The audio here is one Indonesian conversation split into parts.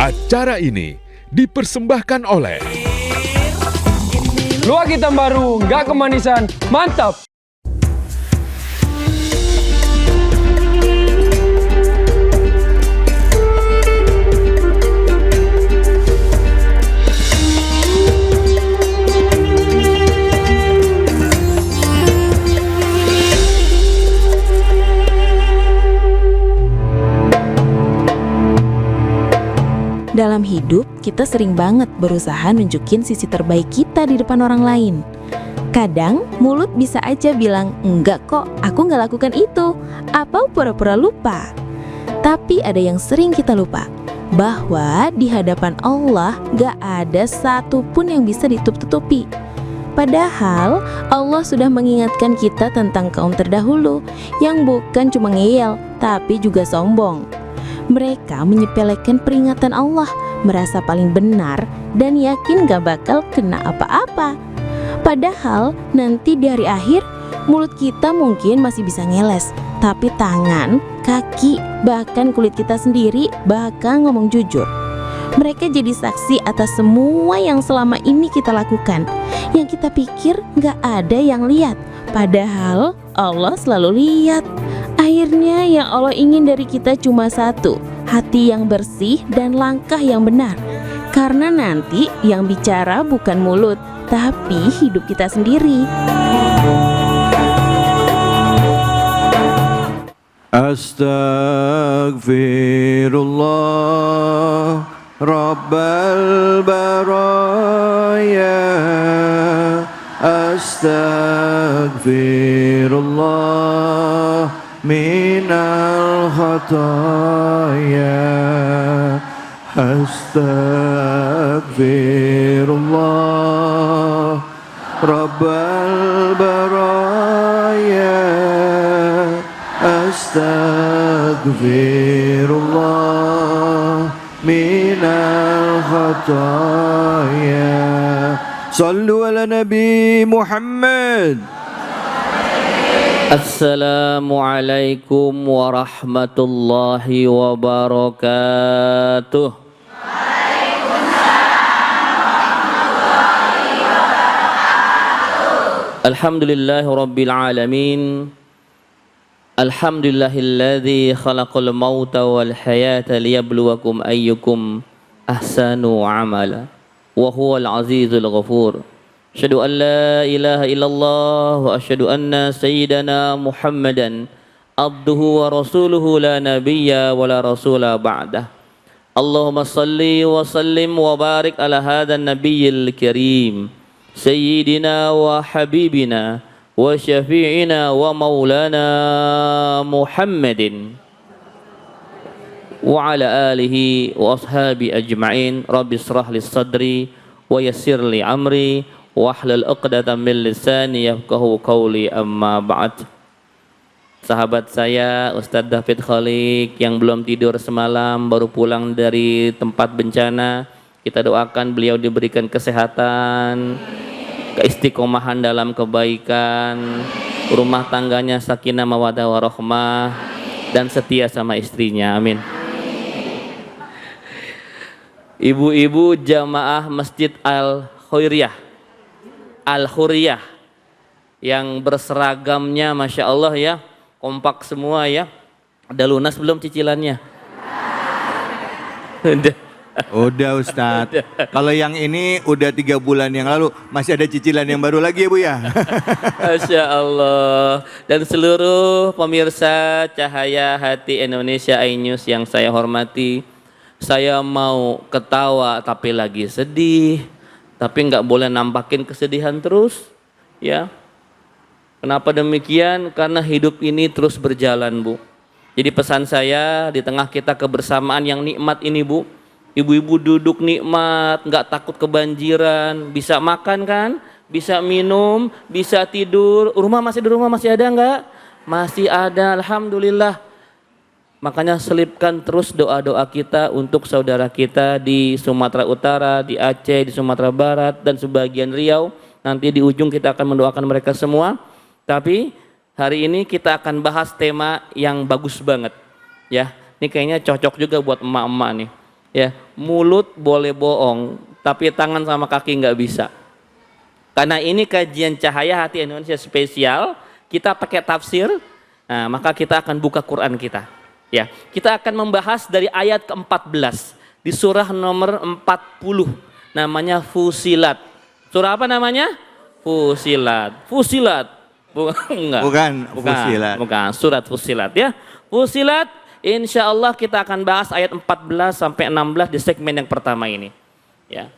Acara ini dipersembahkan oleh Luak hitam baru, nggak kemanisan, mantap! Dalam hidup, kita sering banget berusaha nunjukin sisi terbaik kita di depan orang lain. Kadang, mulut bisa aja bilang, enggak kok, aku nggak lakukan itu, atau pura-pura lupa. Tapi ada yang sering kita lupa, bahwa di hadapan Allah nggak ada satupun yang bisa ditutup-tutupi. Padahal, Allah sudah mengingatkan kita tentang kaum terdahulu, yang bukan cuma ngeyel, tapi juga sombong. Mereka menyepelekan peringatan Allah, merasa paling benar dan yakin gak bakal kena apa-apa. Padahal nanti di hari akhir, mulut kita mungkin masih bisa ngeles, tapi tangan, kaki, bahkan kulit kita sendiri bakal ngomong jujur. Mereka jadi saksi atas semua yang selama ini kita lakukan, yang kita pikir gak ada yang lihat, padahal Allah selalu lihat. Akhirnya yang Allah ingin dari kita cuma satu, hati yang bersih dan langkah yang benar. Karena nanti yang bicara bukan mulut, tapi hidup kita sendiri. Astaghfirullah Rabbal baraya. Astaghfirullah minal khataya. Astaghfirullah Rabbal baraya. Astaghfirullah minal khataya. Sallu ala Nabi Muhammad. Assalamualaikum warahmatullahi wabarakatuh. Alhamdulillahi rabbil alamin. Alhamdulillahilladzi khalaqal mauta wal hayata liyabluwakum ayyukum ahsanu amala. Wa huwal azizul ghafur. Asyhadu an la ilaha illallah wa asyhadu anna sayyidana Muhammadan abduhu wa rasuluhu la nabiyya wa la rasula ba'dah. Allahumma salli wa sallim wa barik ala hadzal nabiyyil karim sayyidina wa habibina wa syafi'ina wa maulana Muhammadin wa ala alihi wa ashabi ajma'in. Rabbi israh li sadri wa yassir li amri wahlul 'uqdatam min lisani yafqahu qawli, amma ba'd. Sahabat saya Ustadz David Khalik yang belum tidur semalam, baru pulang dari tempat bencana, kita doakan beliau diberikan kesehatan, keistiqomahan dalam kebaikan, rumah tangganya sakinah mawaddah warahmah, dan setia sama istrinya, amin. Ibu-ibu jamaah Masjid Al-Hurriyah yang berseragamnya Masya Allah ya, kompak semua ya. Udah lunas belum cicilannya? Udah Ustadz. Kalau yang ini udah 3 bulan yang lalu, masih ada cicilan yang baru lagi ya Bu ya. Masya Allah. Dan seluruh pemirsa Cahaya Hati Indonesia iNews yang saya hormati, saya mau ketawa tapi lagi sedih. Tapi nggak boleh nampakin kesedihan terus, ya. Kenapa demikian? Karena hidup ini terus berjalan, Bu. Jadi pesan saya di tengah kita kebersamaan yang nikmat ini, Bu. Ibu-ibu duduk nikmat, nggak takut kebanjiran, bisa makan kan, bisa minum, bisa tidur. Rumah masih ada nggak? Masih ada, alhamdulillah. Makanya selipkan terus doa-doa kita untuk saudara kita di Sumatera Utara, di Aceh, di Sumatera Barat, dan sebagian Riau. Nanti di ujung kita akan mendoakan mereka semua. Tapi hari ini kita akan bahas tema yang bagus banget. Ya, ini kayaknya cocok juga buat emak-emak nih. Ya, mulut boleh bohong, tapi tangan sama kaki nggak bisa. Karena ini kajian Cahaya Hati Indonesia spesial, kita pakai tafsir, nah, maka kita akan buka Quran kita. Ya, kita akan membahas dari ayat ke-14 di surah nomor 40, namanya Fusilat. Surah apa namanya? Fusilat. Fusilat. Bukan. Fusilat. Bukan, surat Fusilat ya. Fusilat, insya Allah kita akan bahas ayat 14 sampai 16 di segmen yang pertama ini. Ya.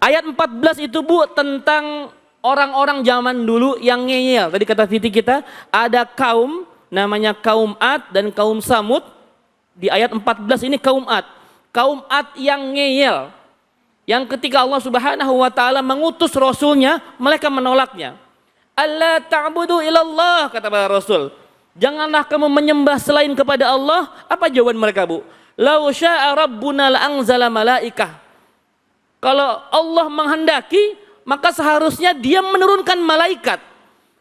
Ayat 14 itu Bu tentang orang-orang zaman dulu yang ngeyel. Tadi kata Viti kita ada kaum namanya kaum Ad dan kaum Samud. Di ayat 14 ini kaum Ad. Kaum Ad yang ngeyel. Yang ketika Allah Subhanahu wa taala mengutus rasulnya, mereka menolaknya. Allah ta'budu ilallah, kata para rasul. Janganlah kamu menyembah selain kepada Allah. Apa jawaban mereka, Bu? Lau sya'a rabbuna la'anzala malaikah. Kalau Allah menghendaki, maka seharusnya dia menurunkan malaikat.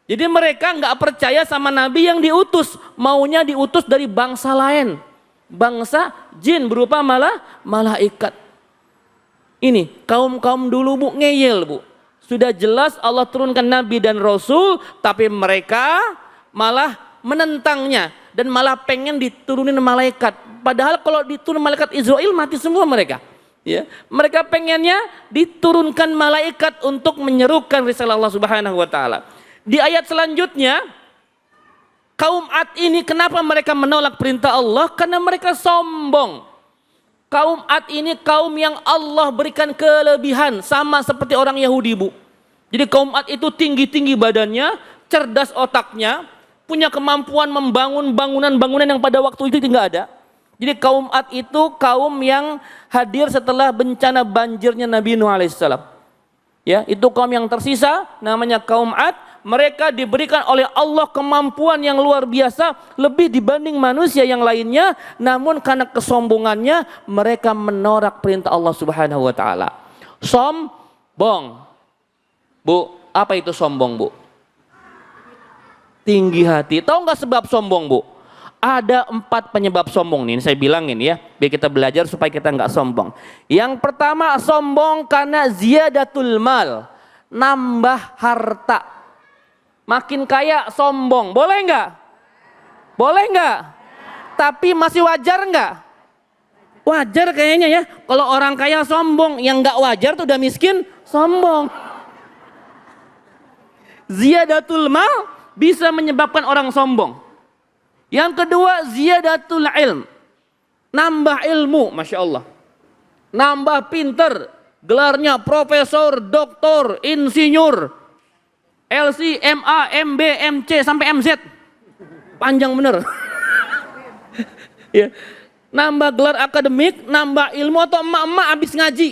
Jadi mereka nggak percaya sama nabi yang diutus, maunya diutus dari bangsa lain, bangsa jin berupa malaikat. Ini kaum-kaum dulu Bu ngeyel Bu. Sudah jelas Allah turunkan nabi dan rasul, tapi mereka malah menentangnya dan malah pengen diturunin malaikat. Padahal kalau diturun malaikat Israel mati semua mereka. Ya, mereka pengennya diturunkan malaikat untuk menyerukan risalah Allah Subhanahu wa taala. Di ayat selanjutnya, kaum Ad ini kenapa mereka menolak perintah Allah? Karena mereka sombong. Kaum Ad ini kaum yang Allah berikan kelebihan, sama seperti orang Yahudi Bu. Jadi kaum Ad itu tinggi-tinggi badannya, cerdas otaknya, punya kemampuan membangun bangunan-bangunan yang pada waktu itu tidak ada. Jadi kaum Ad itu kaum yang hadir setelah bencana banjirnya Nabi Nuh alaihissalam. Ya, itu kaum yang tersisa namanya kaum Ad. Mereka diberikan oleh Allah kemampuan yang luar biasa lebih dibanding manusia yang lainnya, namun karena kesombongannya mereka menolak perintah Allah Subhanahu wa taala. Sombong. Bu, apa itu sombong, Bu? Tinggi hati. Tahu nggak sebab sombong, Bu? Ada 4 penyebab sombong nih, saya bilangin ya, biar kita belajar supaya kita nggak sombong. Yang pertama, sombong karena ziyadatul mal, nambah harta. Makin kaya sombong, boleh nggak? Boleh nggak? Tapi masih wajar nggak? Wajar kayaknya ya. Kalau orang kaya sombong, yang nggak wajar tuh udah miskin, sombong. Ziyadatul mal bisa menyebabkan orang sombong. Yang kedua, ziyadatul ilm, nambah ilmu, masya Allah, nambah pinter, gelarnya profesor, doktor, insinyur, LC, MA, MB, MC sampai MZ, panjang bener. Ya. Nambah gelar akademik, nambah ilmu, atau emak-emak habis ngaji.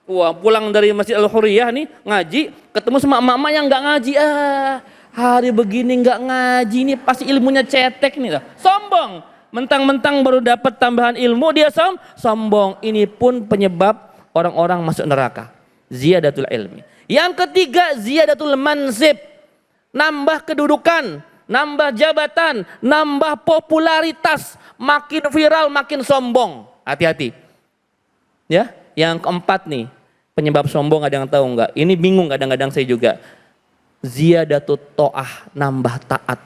Wah, pulang dari Masjid Al-Hurriyah nih ngaji, ketemu sama emak-emak yang nggak ngaji. Hari begini nggak ngaji nih pasti ilmunya cetek nih lah. Sombong, mentang-mentang baru dapat tambahan ilmu dia sombong. Ini pun penyebab orang-orang masuk neraka. Ziyadatul ilmi. Yang ketiga, ziyadatul mansib, nambah kedudukan, nambah jabatan, nambah popularitas, makin viral, makin sombong. Hati-hati. Ya, yang keempat nih, penyebab sombong ada yang tahu nggak? Ini bingung kadang-kadang saya juga. Ziyadatut to'ah, nambah taat.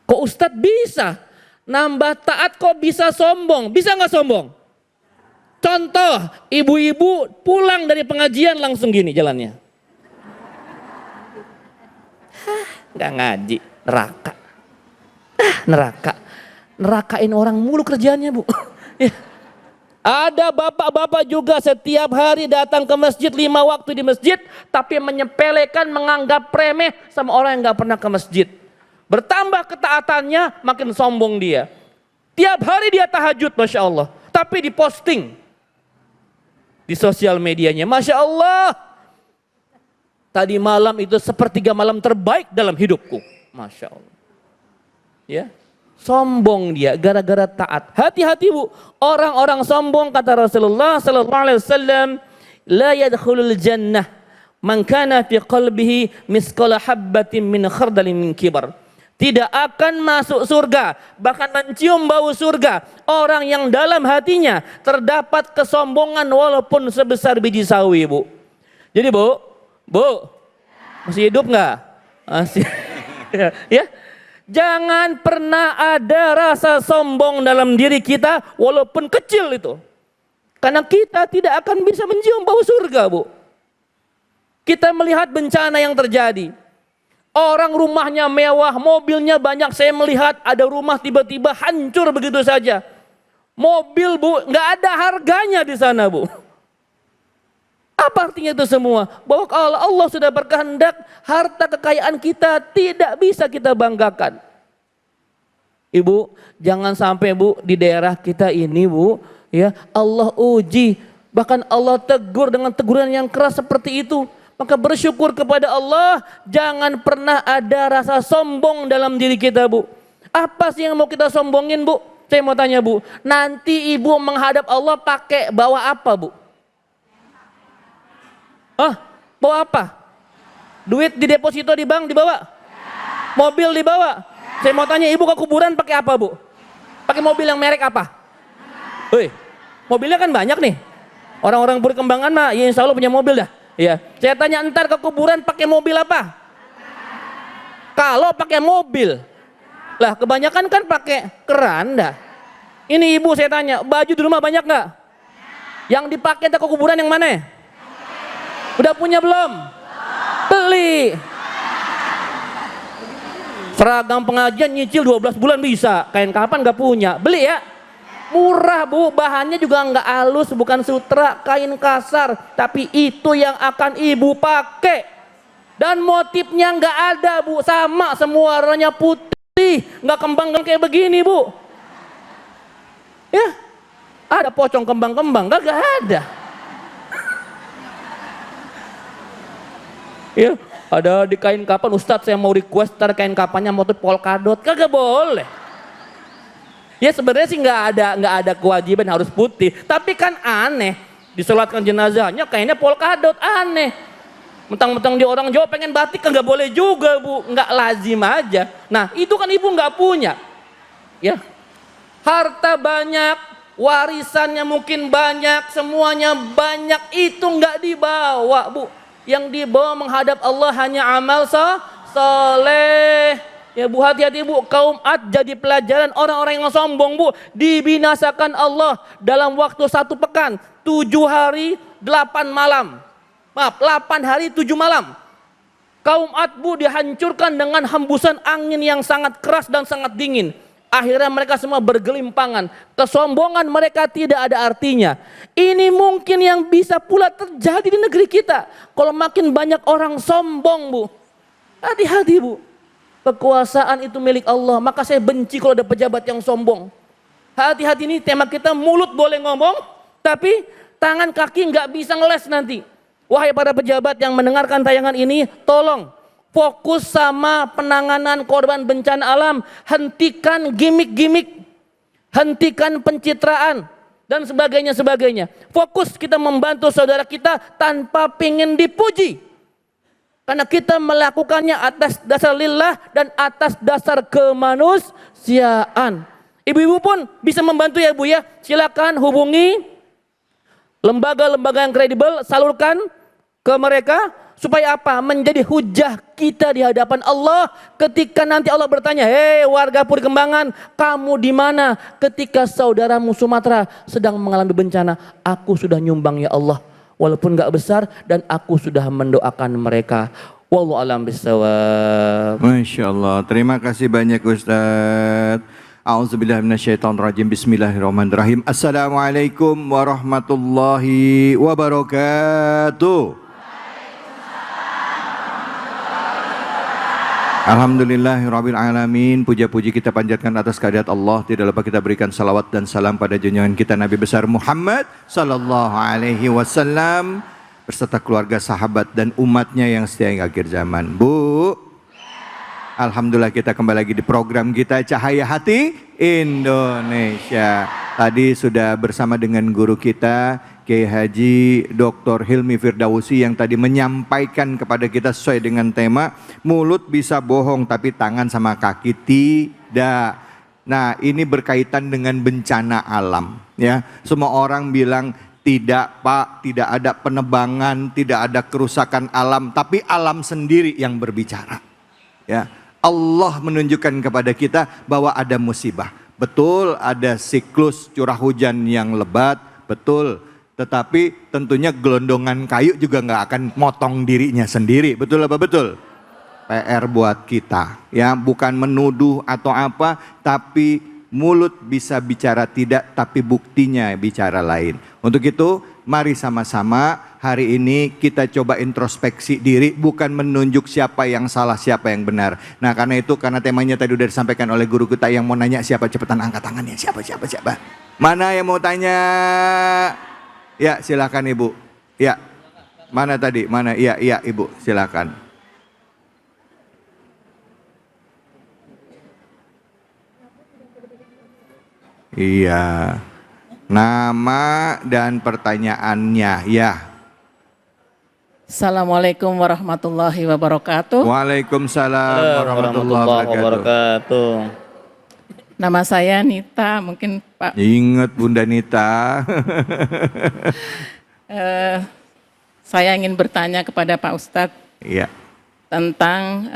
Kok Ustadz bisa? Nambah taat kok bisa sombong? Bisa nggak sombong? Contoh, ibu-ibu pulang dari pengajian langsung gini jalannya. Nggak ngaji, neraka. Neraka. Nerakain orang mulu kerjaannya Bu. Ya. Ada bapak-bapak juga setiap hari datang ke masjid 5 waktu di masjid, tapi menyepelekan, menganggap remeh sama orang yang nggak pernah ke masjid. Bertambah ketaatannya, makin sombong dia. Tiap hari dia tahajud, masya Allah, tapi diposting di sosial medianya, masya Allah. Tadi malam itu sepertiga malam terbaik dalam hidupku, masya Allah. Ya. Sombong dia gara-gara taat. Hati-hati Bu, orang-orang sombong kata Rasulullah sallallahu alaihi wasallam, la yadkhulul jannah man kana fi qalbihi misqala habbatin min khardalin min kibar. tidak akan masuk surga, bahkan mencium bau surga orang yang dalam hatinya terdapat kesombongan walaupun sebesar biji sawi, Bu. Jadi Bu, masih hidup nggak? Masih. Ya, jangan pernah ada rasa sombong dalam diri kita walaupun kecil itu. Karena kita tidak akan bisa mencium bau surga, Bu. Kita melihat bencana yang terjadi. Orang rumahnya mewah, mobilnya banyak. Saya melihat ada rumah tiba-tiba hancur begitu saja. Mobil, Bu, nggak ada harganya di sana, Bu. Apa artinya itu semua? Bahwa kalau Allah sudah berkehendak, harta kekayaan kita tidak bisa kita banggakan. Ibu, jangan sampai, Bu, di daerah kita ini, Bu, ya, Allah uji, bahkan Allah tegur dengan teguran yang keras seperti itu. Maka bersyukur kepada Allah, jangan pernah ada rasa sombong dalam diri kita, Bu. Apa sih yang mau kita sombongin, Bu? Saya mau tanya, Bu, nanti Ibu menghadap Allah pakai bawa apa, Bu? Bawa apa? Duit di deposito di bank dibawa? Mobil dibawa? Saya mau tanya, Ibu ke kuburan pakai apa, Bu? Pakai mobil yang merek apa? Woi, mobilnya kan banyak nih. Orang-orang berkembangan mah, ya insya Allah punya mobil dah. Ya, saya tanya entar ke kuburan pakai mobil apa? Kalau pakai mobil, lah kebanyakan kan pakai keran dah. Ini Ibu saya tanya, baju di rumah banyak nggak? Yang dipakai ke kuburan yang mana? Udah punya belum? Beli. Seragam pengajian nyicil 12 bulan bisa, kain kapan nggak punya, beli ya. Murah, Bu, bahannya juga nggak halus, bukan sutra, kain kasar, tapi itu yang akan Ibu pakai. Dan motifnya nggak ada, Bu, sama semua, warnanya putih, nggak kembang kayak begini, Bu. Ya, ada pocong kembang-kembang, nggak ada. Ya, ada di kain kapan, Ustadz saya mau request ntar kain kapannya motif polkadot, kagak boleh. Ya sebenarnya sih nggak ada kewajiban harus putih, tapi kan aneh disolatkan jenazahnya kayaknya polkadot, aneh. Mentang-mentang di orang Jawa pengen batik nggak boleh juga, Bu, nggak lazim aja. Nah itu kan Ibu nggak punya, ya harta banyak, warisannya mungkin banyak, semuanya banyak, itu nggak dibawa, Bu. Yang dibawa menghadap Allah hanya amal soleh. Ya Bu, hati-hati Bu, kaum Ad jadi pelajaran orang-orang yang sombong, Bu. Dibinasakan Allah dalam waktu 1 pekan, 7 hari 8 malam. Maaf, 8 hari 7 malam. Kaum Ad, Bu, dihancurkan dengan hembusan angin yang sangat keras dan sangat dingin. Akhirnya mereka semua bergelimpangan. Kesombongan mereka tidak ada artinya. Ini mungkin yang bisa pula terjadi di negeri kita. Kalau makin banyak orang sombong, Bu. Hati-hati, Bu. Kekuasaan itu milik Allah, maka saya benci kalau ada pejabat yang sombong. Hati-hati, ini tema kita, mulut boleh ngomong, tapi tangan kaki nggak bisa ngeles nanti. Wahai para pejabat yang mendengarkan tayangan ini, tolong fokus sama penanganan korban bencana alam. Hentikan gimmick-gimmick, hentikan pencitraan, dan sebagainya. Fokus kita membantu saudara kita tanpa pingin dipuji. Karena kita melakukannya atas dasar lillah dan atas dasar kemanusiaan. Ibu-ibu pun bisa membantu ya Bu ya. Silakan hubungi lembaga-lembaga yang kredibel, salurkan ke mereka supaya apa? Menjadi hujah kita di hadapan Allah ketika nanti Allah bertanya, "Hei warga Puri Kembangan, kamu di mana ketika saudaramu Sumatera sedang mengalami bencana?" Aku sudah nyumbang ya Allah. Walaupun gak besar, dan aku sudah mendoakan mereka. Wallahu a'lam bishawab. Masya Allah, terima kasih banyak Ustaz. A'udzubillahiminasyaitonirrajim. Bismillahirrahmanirrahim. Assalamualaikum warahmatullahi wabarakatuh. Alhamdulillahirabbil alamin. Puja-puji kita panjatkan atas kehadirat Allah. Tidak lupa kita berikan salawat dan salam pada junjungan kita Nabi besar Muhammad sallallahu alaihi wasallam beserta keluarga, sahabat dan umatnya yang setia hingga akhir zaman. Bu, alhamdulillah kita kembali lagi di program kita Cahaya Hati Indonesia. Tadi sudah bersama dengan guru kita Kiai Haji Dr. Hilmi Firdausi yang tadi menyampaikan kepada kita sesuai dengan tema mulut bisa bohong tapi tangan sama kaki tidak. Nah, ini berkaitan dengan bencana alam ya. Semua orang bilang tidak Pak, tidak ada penebangan, tidak ada kerusakan alam, tapi alam sendiri yang berbicara. Ya, Allah menunjukkan kepada kita bahwa ada musibah. Betul ada siklus curah hujan yang lebat, betul. Tetapi tentunya gelondongan kayu juga nggak akan motong dirinya sendiri, betul apa betul? PR buat kita, ya bukan menuduh atau apa, tapi mulut bisa bicara tidak, tapi buktinya bicara lain. Untuk itu, mari sama-sama hari ini kita coba introspeksi diri, bukan menunjuk siapa yang salah, siapa yang benar. Nah karena itu, karena temanya tadi sudah disampaikan oleh guru kita, yang mau nanya siapa, cepetan angkat tangannya, siapa. Mana yang mau tanya? Ya silakan Ibu. Ya, mana tadi? Mana? Iya Ibu, silakan. Iya. Nama dan pertanyaannya, ya. Assalamualaikum warahmatullahi wabarakatuh. Waalaikumsalam warahmatullahi wabarakatuh. Nama saya Nita, mungkin Pak. Ingat Bunda Nita. Saya ingin bertanya kepada Pak Ustadz Iya. tentang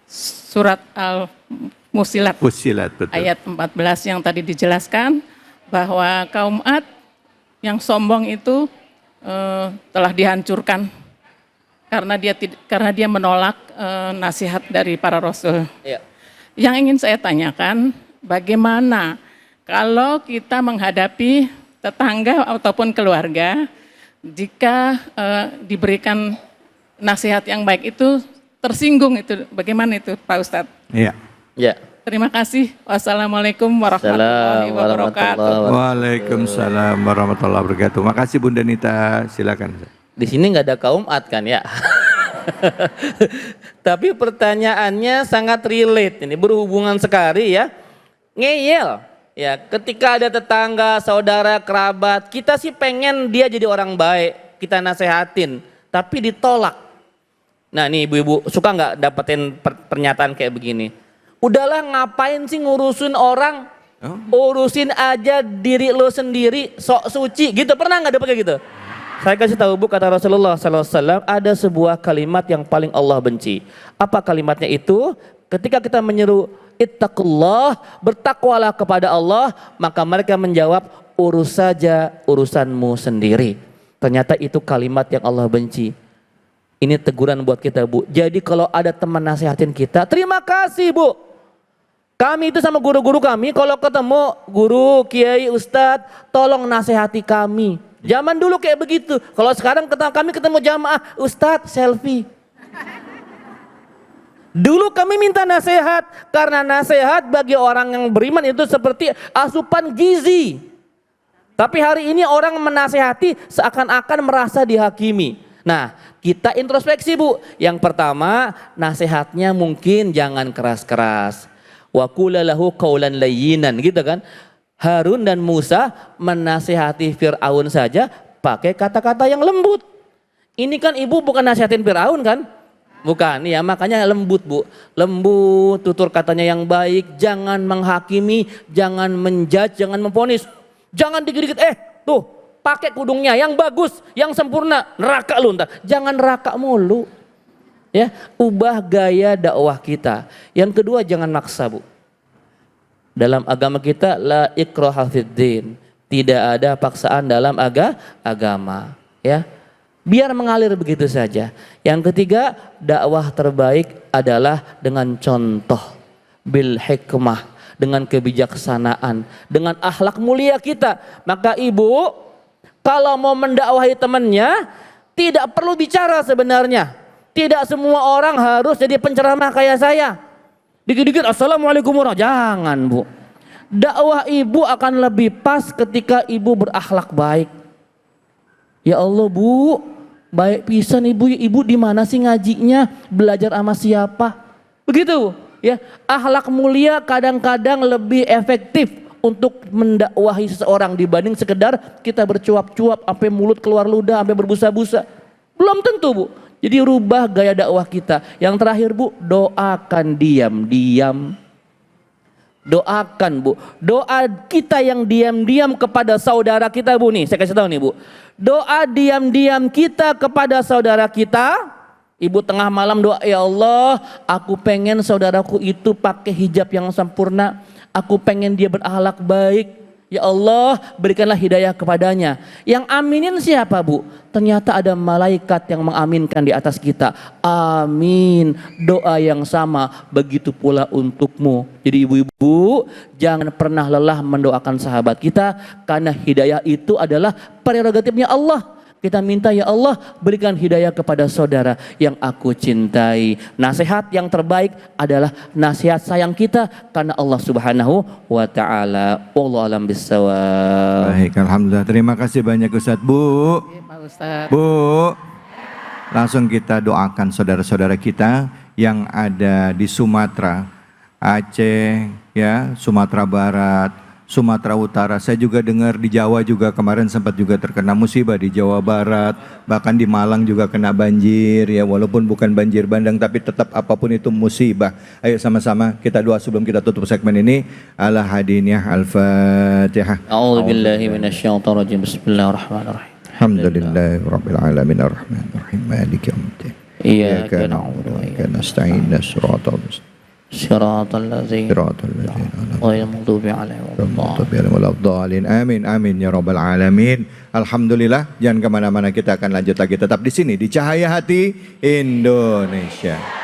surat Al-Fussilat Fussilat, betul. ayat 14 yang tadi dijelaskan bahwa kaum Ad yang sombong itu telah dihancurkan karena dia menolak nasihat dari para rasul. Ya. Yang ingin saya tanyakan, bagaimana kalau kita menghadapi tetangga ataupun keluarga, jika diberikan nasihat yang baik itu tersinggung, itu bagaimana itu Pak Ustadz? Iya. Ya. Terima kasih. Wassalamualaikum warahmatullahi wabarakatuh. Waalaikumsalam warahmatullahi wabarakatuh. Makasih Bunda Nita, silakan. Di sini nggak ada kaum Ad kan ya? Tapi pertanyaannya sangat relate, ini berhubungan sekali ya. Ngeyel ya, ketika ada tetangga, saudara, kerabat, kita sih pengen dia jadi orang baik, kita nasehatin, tapi ditolak. Nah nih ibu-ibu, suka nggak dapetin pernyataan kayak begini? Udahlah ngapain sih ngurusin orang, urusin aja diri lo sendiri, sok suci gitu, pernah nggak dapet kayak gitu? Saya kasih tahu Bu, kata Rasulullah SAW, ada sebuah kalimat yang paling Allah benci. Apa kalimatnya itu? Ketika kita menyeru ittaqullah, bertakwalah kepada Allah, maka mereka menjawab, urus saja urusanmu sendiri. Ternyata itu kalimat yang Allah benci. Ini teguran buat kita Bu. Jadi kalau ada teman nasihatin kita, terima kasih Bu. Kami itu sama guru-guru kami, kalau ketemu guru, kiai, ustadz, tolong nasihati kami. Zaman dulu kayak begitu. Kalau sekarang kami ketemu jamaah, ustadz selfie. Dulu kami minta nasihat, karena nasihat bagi orang yang beriman itu seperti asupan gizi. Tapi hari ini orang menasehati seakan-akan merasa dihakimi. Nah, kita introspeksi Bu. Yang pertama, nasihatnya mungkin jangan keras-keras. Wa qula lahu qawlan layyinan, gitu kan. Harun dan Musa menasihati Fir'aun saja pakai kata-kata yang lembut. Ini kan ibu bukan nasihatin Fir'aun kan? Bukan, ya makanya lembut Bu. Lembut, tutur katanya yang baik, jangan menghakimi, jangan menjudge, jangan memvonis. Jangan dikit-dikit, tuh pakai kudungnya yang bagus, yang sempurna, neraka lu ntar. Jangan neraka mulu. Ya, ubah gaya dakwah kita. Yang kedua, jangan maksa Bu. Dalam agama kita la ikraha fiddin, tidak ada paksaan dalam agama, ya. Biar mengalir begitu saja. Yang ketiga, dakwah terbaik adalah dengan contoh, bil hikmah, dengan kebijaksanaan, dengan akhlak mulia kita. Maka ibu kalau mau mendakwahi temannya tidak perlu bicara sebenarnya. Tidak semua orang harus jadi penceramah kayak saya. Dikit-dikit assalamualaikum warahmatullahi wabarakatuh. Jangan Bu. Dakwah ibu akan lebih pas ketika ibu berakhlak baik. Ya Allah Bu, baik pisan ibu. Ibu di mana sih ngajinya? Belajar sama siapa? Begitu ya. Akhlak mulia kadang-kadang lebih efektif untuk mendakwahi seseorang dibanding sekedar kita bercuap-cuap sampai mulut keluar ludah, sampai berbusa-busa. Belum tentu, Bu. Jadi rubah gaya dakwah kita. Yang terakhir, Bu, doakan diam-diam. Doakan, Bu. Doa kita yang diam-diam kepada saudara kita, Bu, nih saya kasih tahu nih, Bu. Doa diam-diam kita kepada saudara kita. Ibu tengah malam doa, ya Allah, aku pengen saudaraku itu pakai hijab yang sempurna. Aku pengen dia berakhlak baik. Ya Allah, berikanlah hidayah kepadanya. Yang aminin siapa, Bu? Ternyata ada malaikat yang mengaminkan di atas kita. Amin. Doa yang sama, begitu pula untukmu. Jadi ibu-ibu, jangan pernah lelah mendoakan sahabat kita, karena hidayah itu adalah prerogatifnya Allah. Kita minta, ya Allah, berikan hidayah kepada saudara yang aku cintai. Nasihat yang terbaik adalah nasihat sayang kita karena Allah Subhanahu wa taala. Wallahu a'lam bissawab. Baik, alhamdulillah. Terima kasih banyak Ustadz. Bu. Pak Ustadz. Bu. Langsung kita doakan saudara-saudara kita yang ada di Sumatera, Aceh, ya, Sumatera Barat, Sumatera Utara. Saya juga dengar di Jawa juga kemarin sempat juga terkena musibah di Jawa Barat, bahkan di Malang juga kena banjir, ya, walaupun bukan banjir bandang tapi tetap apapun itu musibah. Ayo sama-sama kita doa sebelum kita tutup segmen ini. Ala hadiniyah al-Fatihah. A'udzubillahi minasyaitonir rajim. Bismillahirrahmanirrahim. Alhamdulillahirabbil alamin arrahmanir rahim maliki yaumiddin. Iyyaka na'budu wa iyyaka nasta'in shiratal mustaqim. Shiratal ladzina ghairil maghdubi 'alaihim waladdallin. Amin amin ya rabbal alamin. Alhamdulillah, jangan kemana-mana, kita akan lanjut lagi tetap di sini di Cahaya Hati Indonesia.